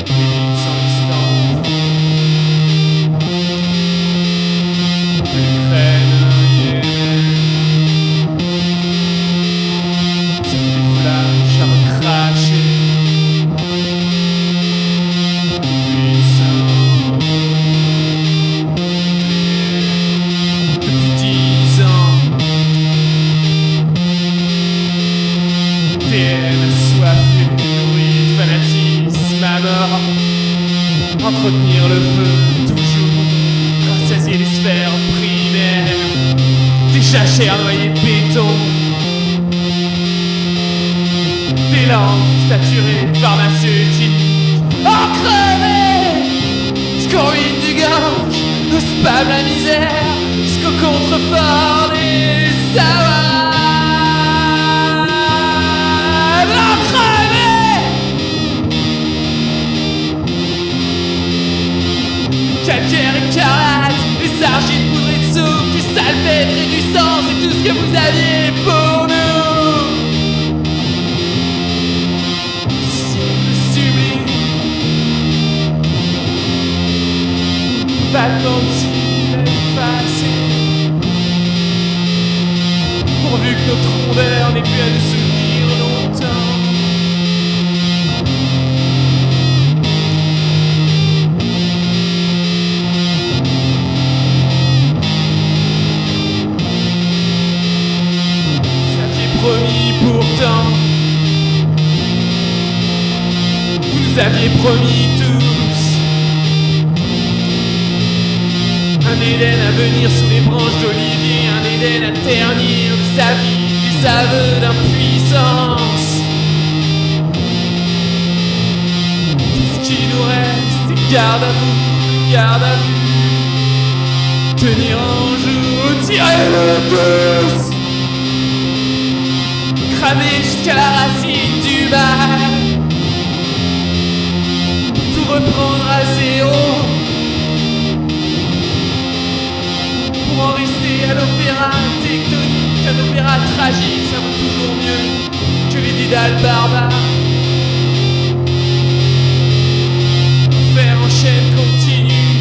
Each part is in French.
sans distance de l'Ukraine au Yémen. Ça fait des flammes, chars crachés. Depuis 10 ans, TN assoiffé, nourri de fanatisme à mort. Entretenir le feu, toujours, rassasier les sphères primaires. Déjà cher noyé de béton. Des lampes saturées de pharmaceutiques. En crevé, jusqu'au ruine du gorge, au spam la misère, jusqu'au contrefort des savoirs. En crevé, calcaire écarlate, les argiles poudrées de soupe, du salpêtre et du sang, c'est tout ce que vous aviez pour nous. Battement de cils effacés, pourvu que notre rondeur n'ait plus à nous souvenir longtemps. Vous aviez promis pourtant, vous nous aviez promis tous un Éden à venir sous les branches d'olivier, un Éden à ternir sa vie, des aveux d'impuissance. Tout ce qui nous reste, c'est garde à vous, garde à vue. Tenir en joue, tirez-le tous. Cramer jusqu'à la racine du mal. Tout reprendre à zéro. Pour en rester à l'opéra tectonique, à l'opéra tragique, ça vaut toujours mieux que les dédales barbares. Faire en chaîne continue,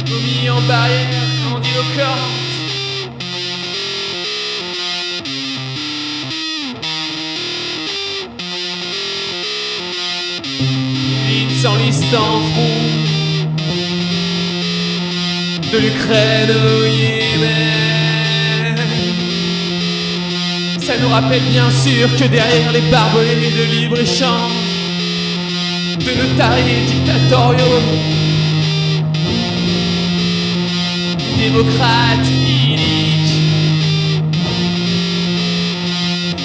vomi en barrière grandiloquente. Lignes sans liste en front, de l'Ukraine au Yémen. Ça nous rappelle bien sûr que derrière les barbelés de libre-échange, de notariés dictatoriaux, des démocrates iniques,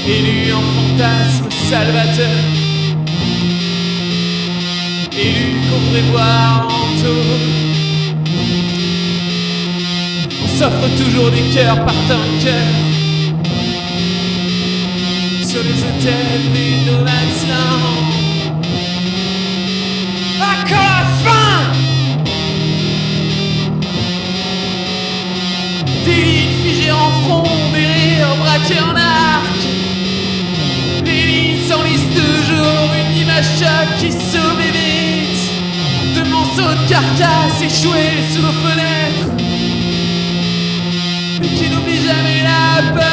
élus en fantasme salvateur, élus qu'on voudrait voir en taux. On s'offre toujours des cœurs par tanker sur les hôtels des no man's land. À quand la fin? Des lignes figées en front, des rires braqués en arc. Les lignes s'enlisent toujours, une image choc qui sauve et vite. De monceaux de carcasses échoués sous nos fenêtres, qui n'oublie jamais la peur.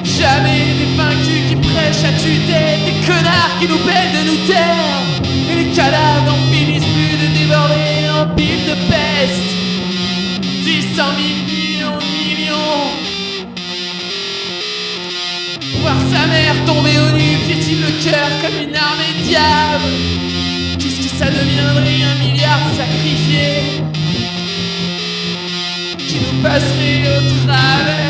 Jamais des vaincus qui prêchent à tue-tête, des connards qui nous peinent de nous taire. Et les cadavres n'en finissent plus de déborder en piles de peste. 10, 100 000 millions de millions. Voir sa mère tomber au nu piétine le cœur comme une armée de diables. Qu'est-ce que ça deviendrait, 1 milliard sacrifié qui nous passerait au travers?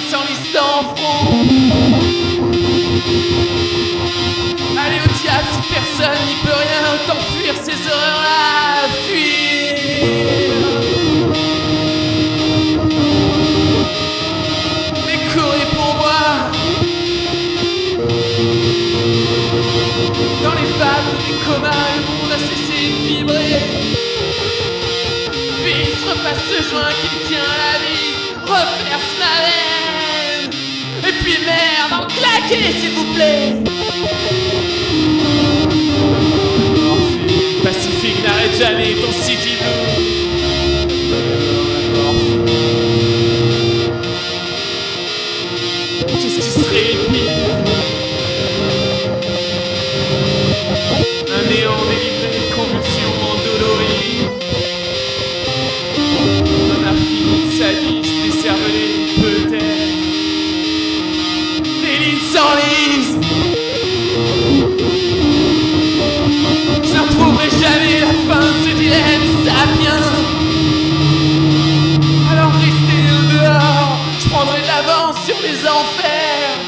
Sans liste en front, personne n'y peut rien, autant fuir ces horreurs-là, fuir. Mais courez pour moi. Dans les vagues des comas, le monde a cessé de vibrer. Puis il se repasse ce joint qui tient la vie, reperce la veine. Et puis merde, en claquez s'il vous plaît. Pacifique, n'arrête jamais ton city blue. Qu'est-ce qui serait le pire? Un néant délivré de convulsions endolories. Un infini sadiste décervelé, peut-être. Les lignes s'enlisent. Je ne retrouverai jamais la fin de ce dilemme sapien. Alors restez au dehors, je prendrai de l'avance sur les enfers.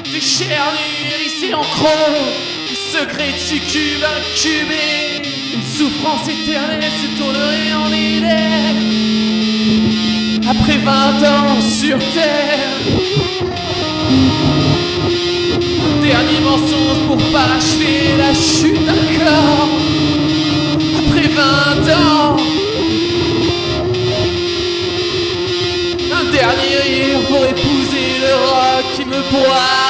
Des chairs nues hérissées en crocs, des secrets de succubes incubés. Une souffrance éternelle se tournerait en idée. Après 20 ans sur terre, un dernier mensonge pour parachever la chute d'un corps. Après 20 ans, un dernier rire pour épouser le roc qui me broie.